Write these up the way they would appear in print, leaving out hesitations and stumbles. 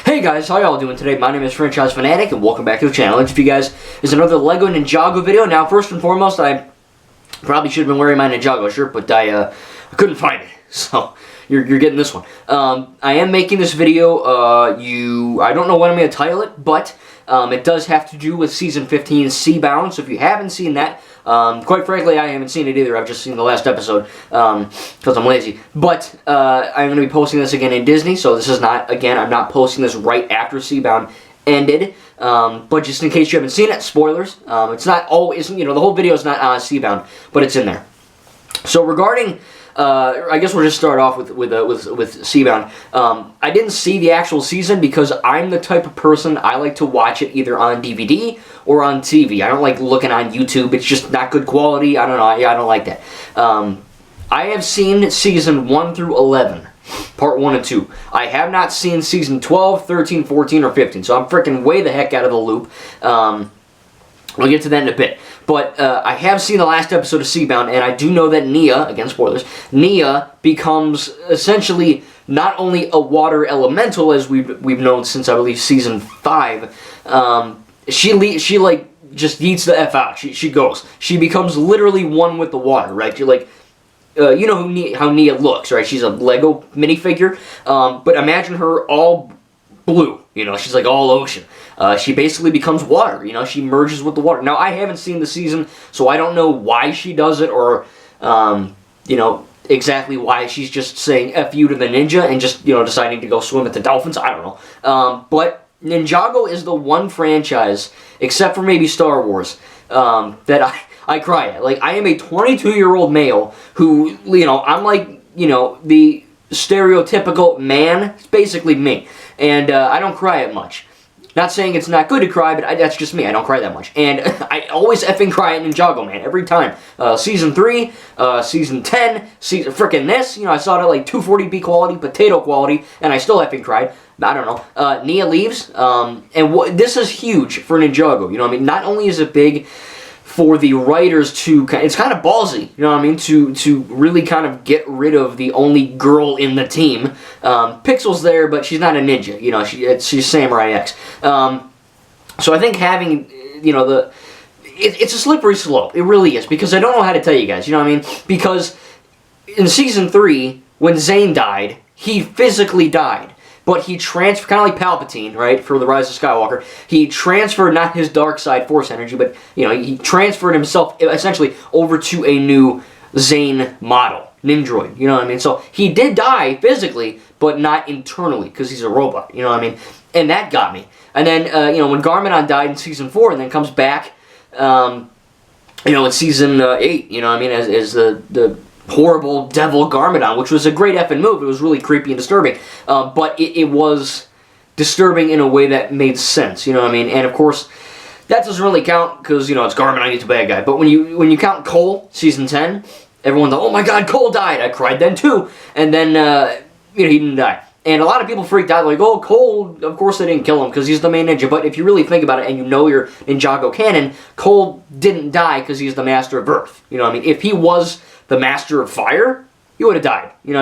Hey guys, how y'all doing today? My name is Franchise Fanatic and welcome back to the channel. Each of you guys is another LEGO Ninjago video. Now, first and foremost, I probably should have been wearing my Ninjago shirt, but I couldn't find it. So, you're getting this one. I am making this video, I don't know what I'm going to title it, but it does have to do with Season 15 Seabound. So if you haven't seen that, quite frankly, I haven't seen it either. I've just seen the last episode because I'm lazy. But I'm going to be posting this again in Disney, so this is not, again, I'm not posting this right after Seabound ended. But just in case you haven't seen it, spoilers. It's not always, the whole video is not on Seabound, but it's in there. So regarding, I guess we'll just start off with Seabound. I didn't see the actual season because I'm the type of person, I like to watch it either on DVD or on TV. I don't like looking on YouTube. It's just not good quality. I don't know. I don't like that. I have seen season 1 through 11. Part 1 and 2. I have not seen season 12, 13, 14, or 15. So I'm freaking way the heck out of the loop. We'll get to that in a bit. But I have seen the last episode of Seabound, and I do know that Nia, again spoilers, Nia becomes essentially not only a water elemental, as we've known since, I believe, season 5. She like, just eats the F out. She goes. She becomes literally one with the water, right? You're like, you know how Nia looks, right? She's a Lego minifigure, but imagine her all blue, she's like all ocean. She basically becomes water, she merges with the water. Now, I haven't seen the season, so I don't know why she does it, or, exactly why she's just saying F you to the ninja and just, deciding to go swim with the dolphins. I don't know. But Ninjago is the one franchise, except for maybe Star Wars, that I cry at. Like, I am a 22-year-old male who, I'm like, the stereotypical man. It's basically me. And I don't cry at much. Not saying it's not good to cry, but that's just me. I don't cry that much. And I always effing cry at Ninjago, man. Every time. Season 3, Season 10, frickin' this. I saw it at like 240p quality, potato quality, and I still effing cried. I don't know. Nia leaves. And this is huge for Ninjago. Not only is it big for the writers to, it's kind of ballsy, to really kind of get rid of the only girl in the team. Pixel's there, but she's not a ninja, she's Samurai X. So I think having, it's a slippery slope, it really is, because I don't know how to tell you guys, because in Season 3, when Zane died, he physically died. But he transferred, kind of like Palpatine, right, for the Rise of Skywalker, he transferred not his dark side force energy, but, he transferred himself essentially over to a new Zane model, Nindroid, So he did die physically, but not internally, because he's a robot, And that got me. And then, when Garmadon died in Season 4 and then comes back, in Season 8, as the horrible devil Garmadon, which was a great effing move. It was really creepy and disturbing, but it was disturbing in a way that made sense, And of course, that doesn't really count because, it's Garmadon, he's a bad guy. But when you count Cole, Season 10, everyone's like, oh my god, Cole died. I cried then too. And then, he didn't die. And a lot of people freaked out, like, oh, Cole, of course they didn't kill him because he's the main ninja. But if you really think about it and your Ninjago canon, Cole didn't die because he's the Master of Earth. If he was the Master of Fire, he would have died. He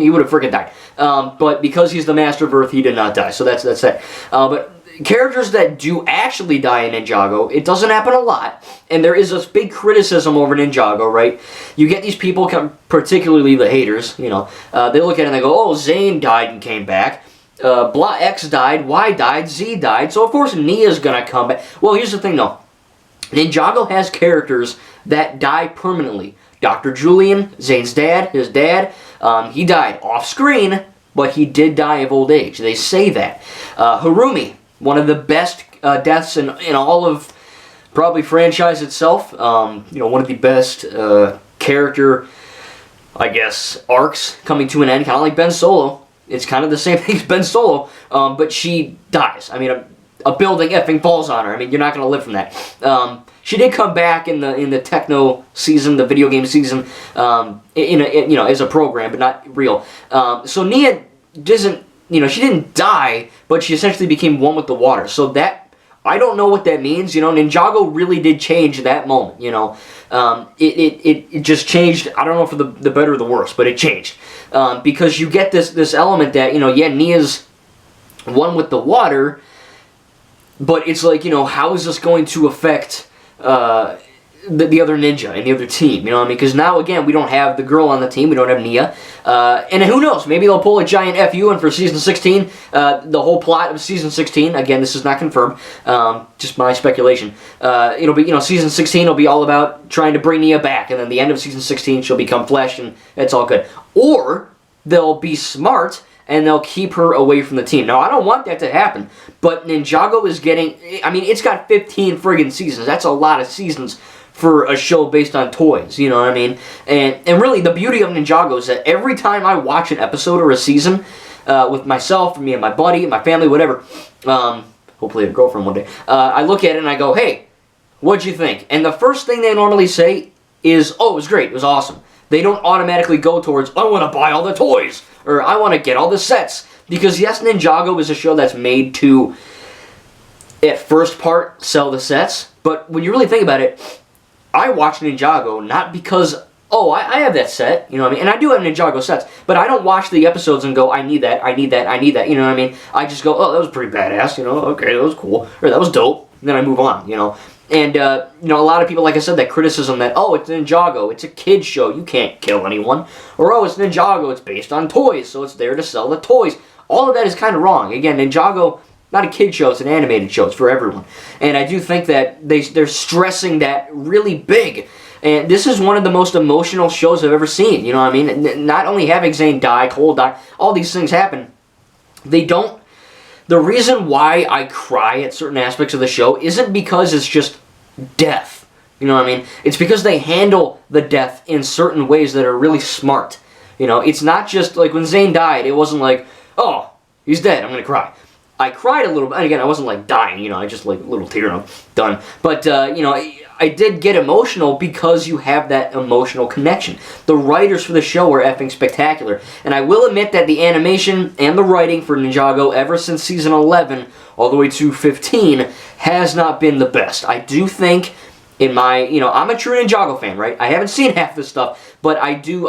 would have freaking died. But because he's the Master of Earth, he did not die. So that's it. But characters that do actually die in Ninjago, it doesn't happen a lot. And there is this big criticism over Ninjago, right? You get these people, particularly the haters, they look at it and they go, oh, Zane died and came back. Blah X died, Y died, Z died. So of course Nia's gonna come back. Well, here's the thing though. Ninjago has characters that die permanently. Dr. Julian, Zane's dad, his dad, he died off screen, but he did die of old age. They say that. Harumi, one of the best deaths in all of probably franchise itself. One of the best character, I guess, arcs coming to an end, kind of like Ben Solo. It's kind of the same thing as Ben Solo, but she dies. A building effing falls on her. You're not going to live from that. She did come back in the techno season, the video game season, as a program, but not real. So Nia doesn't, she didn't die, but she essentially became one with the water. So that, I don't know what that means. Ninjago really did change that moment. It just changed. I don't know for the better or the worse, but it changed because you get this element that yeah, Nia's one with the water, but it's like, how is this going to affect the other ninja and the other team, you know what I mean? Because now, again, we don't have the girl on the team, we don't have Nia, and who knows, maybe they'll pull a giant FU in for Season 16, the whole plot of Season 16, again, this is not confirmed, just my speculation, it'll be, Season 16 will be all about trying to bring Nia back, and then the end of Season 16, she'll become Flesh, and it's all good. Or, they'll be smart, and they'll keep her away from the team. Now, I don't want that to happen, but Ninjago is getting, it's got 15 friggin' seasons, that's a lot of seasons for a show based on toys, you know what I mean? And really, the beauty of Ninjago is that every time I watch an episode or a season with myself, me and my buddy, my family, whatever, hopefully a girlfriend one day, I look at it and I go, hey, what'd you think? And the first thing they normally say is, oh, it was great, it was awesome. They don't automatically go towards, I want to buy all the toys, or I want to get all the sets. Because yes, Ninjago is a show that's made to, at first part, sell the sets, but when you really think about it, I watch Ninjago not because, oh, I have that set, you know what I mean? And I do have Ninjago sets, but I don't watch the episodes and go, I need that, I need that, I need that, you know what I mean? I just go, oh, that was pretty badass, okay, that was cool, or that was dope, and then I move on, And, a lot of people, like I said, that criticism that, oh, it's Ninjago, it's a kid's show, you can't kill anyone. Or, oh, it's Ninjago, it's based on toys, so it's there to sell the toys. All of that is kind of wrong. Again, Ninjago, not a kid show, it's an animated show, it's for everyone. And I do think that they're stressing that really big. And this is one of the most emotional shows I've ever seen, you know what I mean? Not only having Zane die, Cole die, all these things happen, the reason why I cry at certain aspects of the show isn't because it's just death. You know what I mean? It's because they handle the death in certain ways that are really smart. It's not just like when Zane died, it wasn't like, oh, he's dead, I'm going to cry. I cried a little bit, and again, I wasn't like dying, I just like a little tear and I'm done. But, I did get emotional because you have that emotional connection. The writers for the show are effing spectacular. And I will admit that the animation and the writing for Ninjago ever since Season 11 all the way to 15 has not been the best. I do think in my, I'm a true Ninjago fan, right? I haven't seen half this stuff, but I do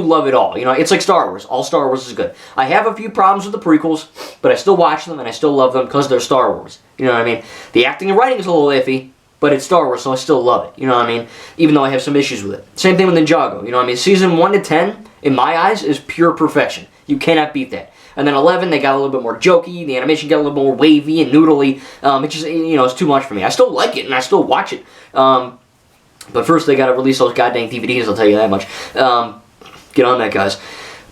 love it all. It's like Star Wars. All Star Wars is good. I have a few problems with the prequels, but I still watch them and I still love them because they're Star Wars. You know what I mean? The acting and writing is a little iffy, but it's Star Wars, so I still love it. You know what I mean? Even though I have some issues with it. Same thing with Ninjago. You know what I mean? Season 1 to 10, in my eyes, is pure perfection. You cannot beat that. And then 11, they got a little bit more jokey. The animation got a little more wavy and noodly. It just, it's too much for me. I still like it, and I still watch it. But first, they got to release those goddamn DVDs, I'll tell you that much. Get on that, guys.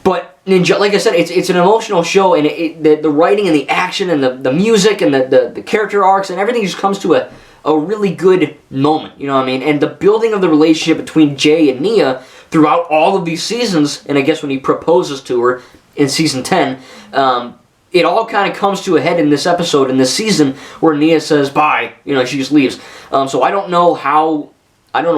But Ninja, like I said, it's an emotional show, and the writing and the action and the music and the character arcs and everything just comes to a really good moment, you know what I mean? And the building of the relationship between Jay and Nia throughout all of these seasons, and I guess when he proposes to her in Season 10, it all kind of comes to a head in this episode, in this season, where Nia says bye, she just leaves. So I don't know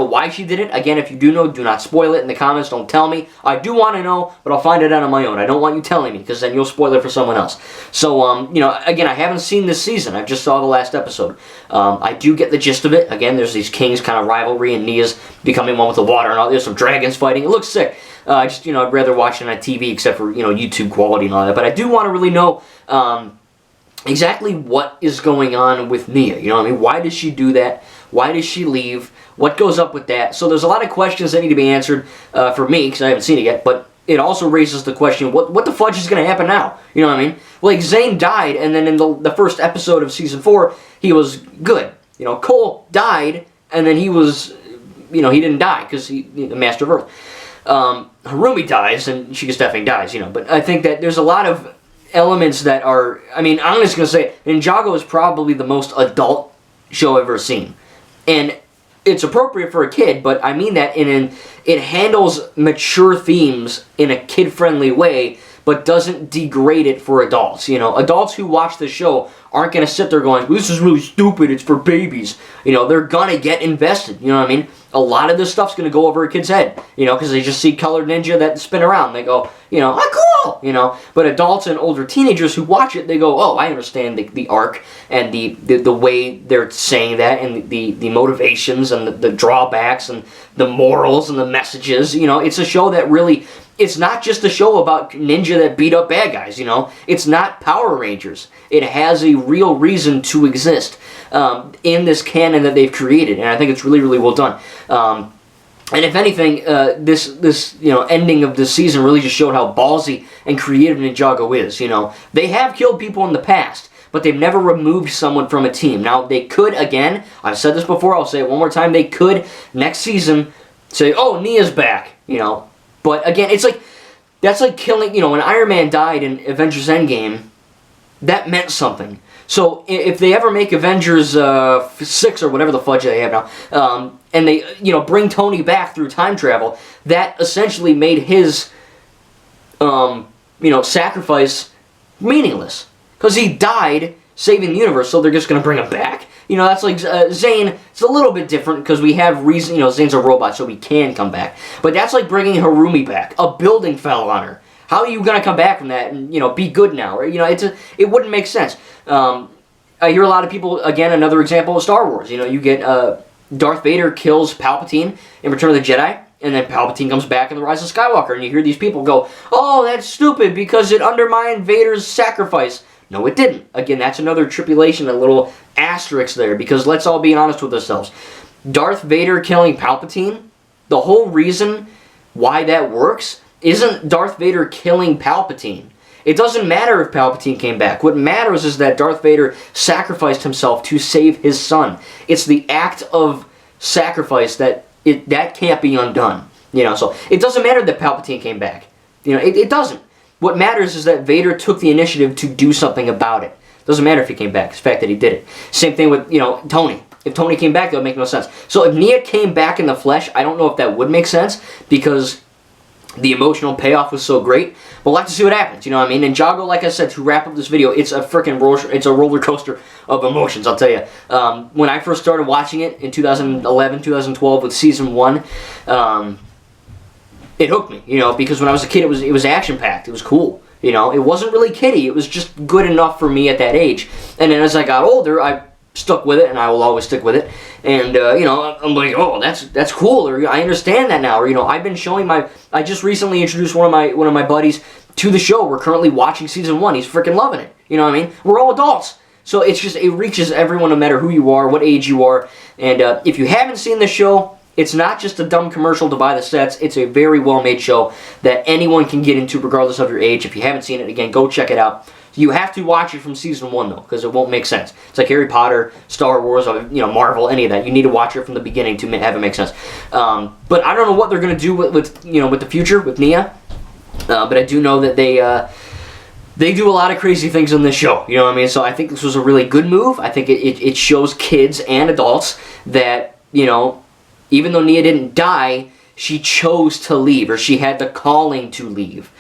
why she did it. Again, if you do know, do not spoil it in the comments. Don't tell me. I do want to know, but I'll find it out on my own. I don't want you telling me, because then you'll spoil it for someone else. So, again, I haven't seen this season. I just saw the last episode. I do get the gist of it. Again, there's these kings kind of rivalry, and Nia's becoming one with the water, and all there's some dragons fighting. It looks sick. I'd rather watch it on TV, except for, YouTube quality and all that. But I do want to really know exactly what is going on with Nia. You know what I mean? Why does she do that? Why does she leave? What goes up with that? So there's a lot of questions that need to be answered for me, because I haven't seen it yet, but it also raises the question, what the fudge is going to happen now? You know what I mean? Like, Zane died, and then in the first episode of Season 4, he was good. Cole died, and then he was, he didn't die, because he's the Master of Earth. Harumi dies, and she just effing dies, But I think that there's a lot of elements that are, I'm just going to say, Ninjago is probably the most adult show I've ever seen. And it's appropriate for a kid, but I mean that it handles mature themes in a kid-friendly way, but doesn't degrade it for adults. Adults who watch the show aren't going to sit there going, this is really stupid, it's for babies. They're going to get invested, you know what I mean? a lot of this stuff's going to go over a kid's head, because they just see colored ninja that spin around. They go, oh, cool, But adults and older teenagers who watch it, they go, oh, I understand the arc and the way they're saying that and the motivations and the drawbacks and the morals and the messages. It's a show that really, it's not just a show about ninja that beat up bad guys, It's not Power Rangers. It has a real reason to exist in this canon that they've created, and I think it's really, really well done. And if anything, this ending of this season really just showed how ballsy and creative Ninjago is. They have killed people in the past, but they've never removed someone from a team. Now, they could, again, I've said this before, I'll say it one more time, they could, next season, say, oh, Nia's back, But, again, it's like, that's like killing, when Iron Man died in Avengers Endgame, that meant something. So, if they ever make Avengers 6 or whatever the fudge they have now, and they, bring Tony back through time travel, that essentially made his, sacrifice meaningless. Because he died saving the universe, so they're just going to bring him back. That's like Zane. It's a little bit different because we have reason. Zane's a robot, so he can come back. But that's like bringing Harumi back. A building fell on her. How are you going to come back from that and, be good now? Right? It wouldn't make sense. I hear a lot of people, again, another example of Star Wars. You get Darth Vader kills Palpatine in Return of the Jedi, and then Palpatine comes back in The Rise of Skywalker, and you hear these people go, oh, that's stupid because it undermined Vader's sacrifice. No, it didn't. Again, that's another tripulation, a little asterisk there, because let's all be honest with ourselves. Darth Vader killing Palpatine, the whole reason why that works isn't Darth Vader killing Palpatine. It doesn't matter if Palpatine came back. What matters is that Darth Vader sacrificed himself to save his son. It's the act of sacrifice that can't be undone. So it doesn't matter that Palpatine came back. It doesn't. What matters is that Vader took the initiative to do something about it. Doesn't matter if he came back. It's the fact that he did it. Same thing with, Tony. If Tony came back, that would make no sense. So if Nia came back in the flesh, I don't know if that would make sense because the emotional payoff was so great. But we'll have to see what happens. Ninjago, like I said, to wrap up this video, it's a freaking roller coaster of emotions, I'll tell you. When I first started watching it in 2011, 2012 with Season 1, it hooked me, because when I was a kid, it was action-packed. It was cool, It wasn't really kiddie. It was just good enough for me at that age. And then as I got older, I stuck with it, and I will always stick with it. And, I'm like, oh, that's cool, or I understand that now. Or, I've been showing I just recently introduced one of my buddies to the show. We're currently watching Season 1. He's freaking loving it. You know what I mean? We're all adults. So it's just, it reaches everyone no matter who you are, what age you are. And if you haven't seen the show, it's not just a dumb commercial to buy the sets. It's a very well-made show that anyone can get into regardless of your age. If you haven't seen it, again, go check it out. You have to watch it from Season 1, though, because it won't make sense. It's like Harry Potter, Star Wars, Marvel, any of that. You need to watch it from the beginning to have it make sense. But I don't know what they're going to do with the future, with Nia. But I do know that they do a lot of crazy things in this show. You know what I mean? So I think this was a really good move. I think it shows kids and adults that, even though Nia didn't die, she chose to leave, or she had the calling to leave,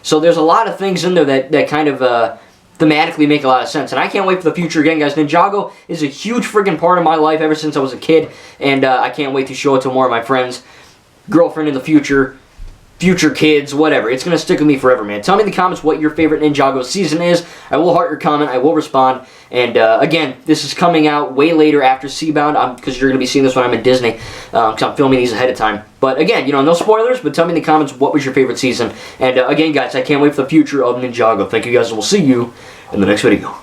So there's a lot of things in there that kind of thematically make a lot of sense, and I can't wait for the future. Again, guys, Ninjago is a huge friggin' part of my life ever since I was a kid, and I can't wait to show it to more of my friends, girlfriend in the future kids, whatever. It's going to stick with me forever, man. Tell me in the comments what your favorite Ninjago season is. I will heart your comment. I will respond. And, again, this is coming out way later after Seabound, because you're going to be seeing this when I'm in Disney, because I'm filming these ahead of time. But, again, no spoilers, but tell me in the comments what was your favorite season. And, again, guys, I can't wait for the future of Ninjago. Thank you, guys, and we'll see you in the next video.